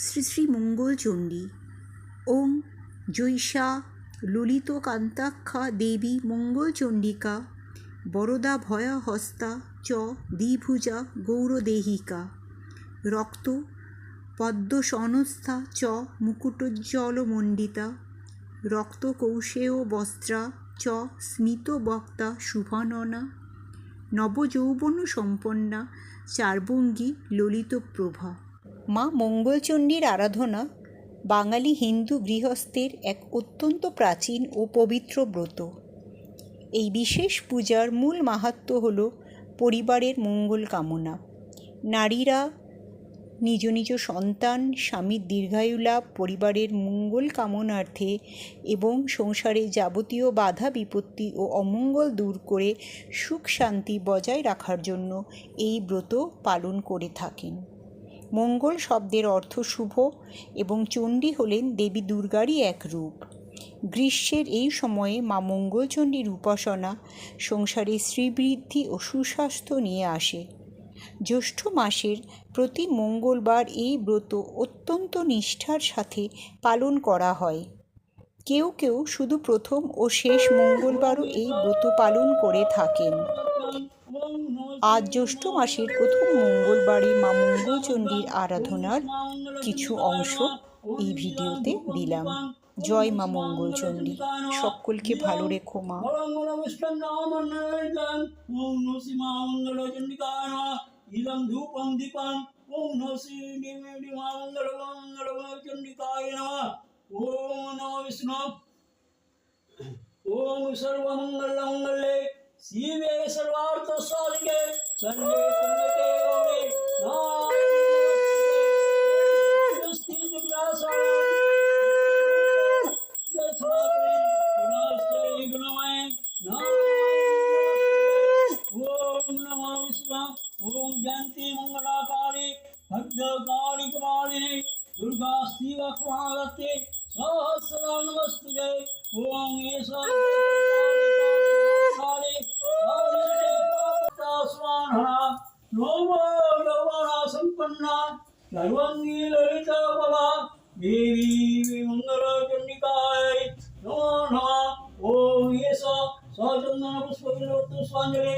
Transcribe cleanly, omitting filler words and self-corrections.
শ্রী শ্রী মঙ্গলচণ্ডী। ওং জৈষা ললিতকান্তাখ্যা দেবী মঙ্গলচণ্ডিকা বরদা ভয়হস্তা চ দ্বিভুজা গৌরদেহিকা রক্ত পদ্মসনস্থা চ মুকুটোজ্জ্বলমণ্ডিতা রক্তকৌশেয় বস্ত্রা চ স্মিতবক্তা শুভাননা নবযৌবন সম্পন্না চার্বঙ্গী ললিতপ্রভা। মা মঙ্গলচণ্ডীর আরাধনা বাঙালি হিন্দু গৃহস্থের এক অত্যন্ত প্রাচীন ও পবিত্র ব্রত। এই বিশেষ পূজার মূল মাহাত্ম্য হল পরিবারের মঙ্গল কামনা। নারীরা নিজ নিজ সন্তান স্বামীর দীর্ঘায়ু লাভ, পরিবারের মঙ্গল কামনার্থে এবং সংসারে যাবতীয় বাধা বিপত্তি ও অমঙ্গল দূর করে সুখ শান্তি বজায় রাখার জন্য এই ব্রত পালন করে থাকেন। মঙ্গল শব্দের অর্থ শুভ এবং চণ্ডী হলেন দেবী দুর্গারই এক রূপ। গ্রীষ্মের এই সময়ে মা মঙ্গলচণ্ডীর উপাসনা সংসারে শ্রীবৃদ্ধি ও সুস্বাস্থ্য নিয়ে আসে। জ্যৈষ্ঠ মাসের প্রতি মঙ্গলবার এই ব্রত অত্যন্ত নিষ্ঠার সাথে পালন করা হয়। কেউ কেউ শুধু প্রথম ও শেষ মঙ্গলবারও এই ব্রত পালন করে থাকেন। আজ জ্যৈষ্ঠ মাসের প্রথম মঙ্গলবারে মা মঙ্গলচণ্ডীর আরাধনার কিছু অংশ এই ভিডিওতে দিলাম। জয় মা মঙ্গলচণ্ডী। সকলকে ভালো রেখো মা। ইদং ধূপং দীপং ওম নমঃ শ্রী মঙ্গলচণ্ডিকায় নমঃ। ওম নমঃ বিষ্ণু। ওম সর্বমঙ্গলমঙ্গলে শিবে সর্বার্থসাধিকে শরণ্যে ত্র্যম্বকে গৌরি নারায়ণী ओम जयंती मंगलाकारे भद्रकाली कपालिने दुर्गा शिवा महागते सहस्र नमस्तुते। ओम येषा नमो यौवना संपन्ना सर्वांगी ललिता भवा देवी मंगलचण्डिकाय नमो नमः। ओम येषा सचंदन पुष्पविलोत्तस्वाञ्जलि।